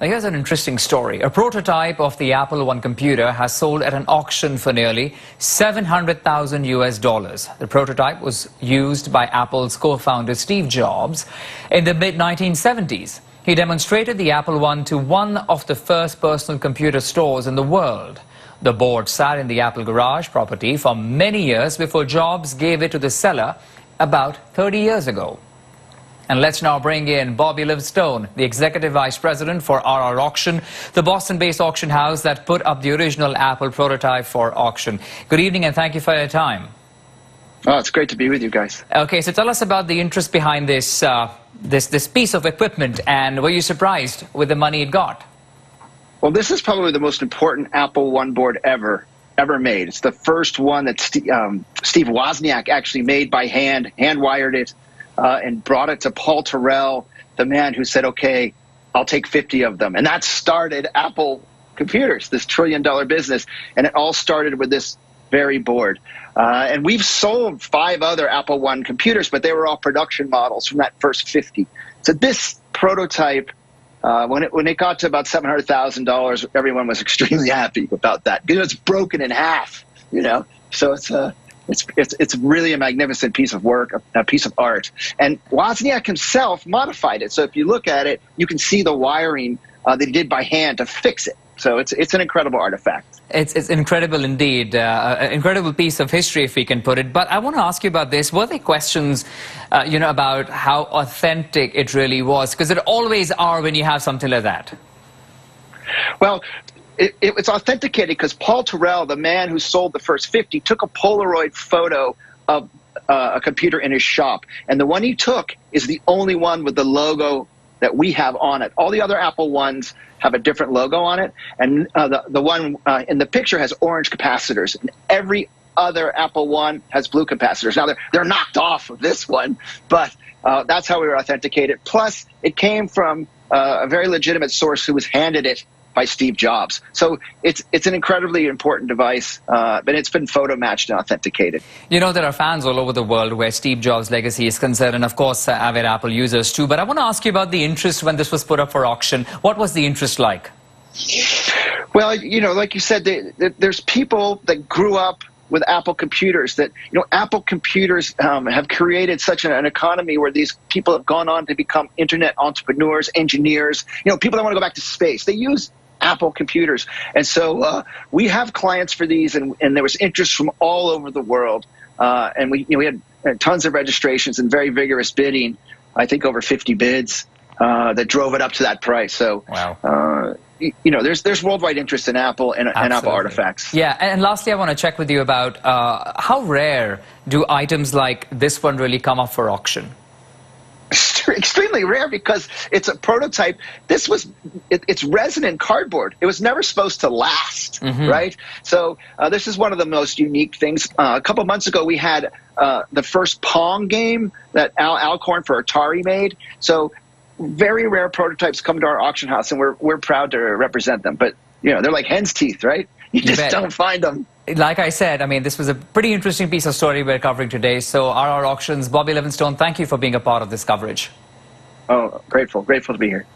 Now here's an interesting story. A prototype of the Apple-1 computer has sold at an auction for nearly $700,000 US. The prototype was used by Apple's co-founder Steve Jobs in the mid-1970s. He demonstrated the Apple-1 to one of the first personal computer stores in the world. The board sat in the Apple Garage property for many years before Jobs gave it to the seller about 30 years ago. And let's now bring in Bobby Livingstone, the Executive Vice President for RR Auction, the Boston-based auction house that put up the original Apple prototype for auction. Good evening and thank you for your time. Oh, it's great to be with you guys. Okay, so tell us about the interest behind this, this piece of equipment, and were you surprised with the money it got? Well, this is probably the most important Apple-1 board ever made. It's the first one that Steve Wozniak actually made by hand, hand-wired it, and brought it to Paul Terrell, the man who said, okay, I'll take 50 of them. And that started Apple Computers, this trillion-dollar business. And it all started with this very board. And we've sold 5 other Apple-1 computers, but they were all production models from that first 50. So this prototype, when it got to about $700,000, everyone was extremely happy about that because it's broken in half, you know. So it's really a magnificent piece of work, a piece of art. And Wozniak himself modified it. So if you look at it, you can see the wiring that he did by hand to fix it. So it's an incredible artifact. It's incredible indeed, an incredible piece of history, if we can put it. But I want to ask you about this. Were there questions, about how authentic it really was? Because there always are when you have something like that. Well, it's authenticated because Paul Terrell, the man who sold the first 50, took a Polaroid photo of a computer in his shop. And the one he took is the only one with the logo that we have on it. All the other Apple-1s have a different logo on it. And the one in the picture has orange capacitors. And every other Apple-1 has blue capacitors. Now, they're knocked off of this one, but that's how we were authenticated. Plus, it came from a very legitimate source who was handed it by Steve Jobs. So it's an incredibly important device, but it's been photo matched and authenticated. You know, there are fans all over the world where Steve Jobs' legacy is concerned, and of course avid Apple users too. But I want to ask you about the interest when this was put up for auction. What was the interest like? Well, you know, like you said, there's people that grew up with Apple computers that, Apple computers have created such an economy where these people have gone on to become internet entrepreneurs, engineers, people that want to go back to space. They use Apple computers. And so we have clients for these, and there was interest from all over the world. And we had tons of registrations and very vigorous bidding, I think over 50 bids that drove it up to that price. So, wow. There's worldwide interest in Apple and Apple artifacts. Yeah, and lastly, I want to check with you about how rare do items like this one really come up for auction? Extremely rare because it's a prototype. It's resin and cardboard. It was never supposed to last, right? So this is one of the most unique things. A couple months ago, we had the first Pong game that Alcorn for Atari made. So very rare prototypes come to our auction house, and we're proud to represent them. But they're like hen's teeth, right? You just don't find them. Like I said, I mean, this was a pretty interesting piece of story we're covering today. So RR Auctions, Bobby Livingstone, thank you for being a part of this coverage. Oh, grateful to be here.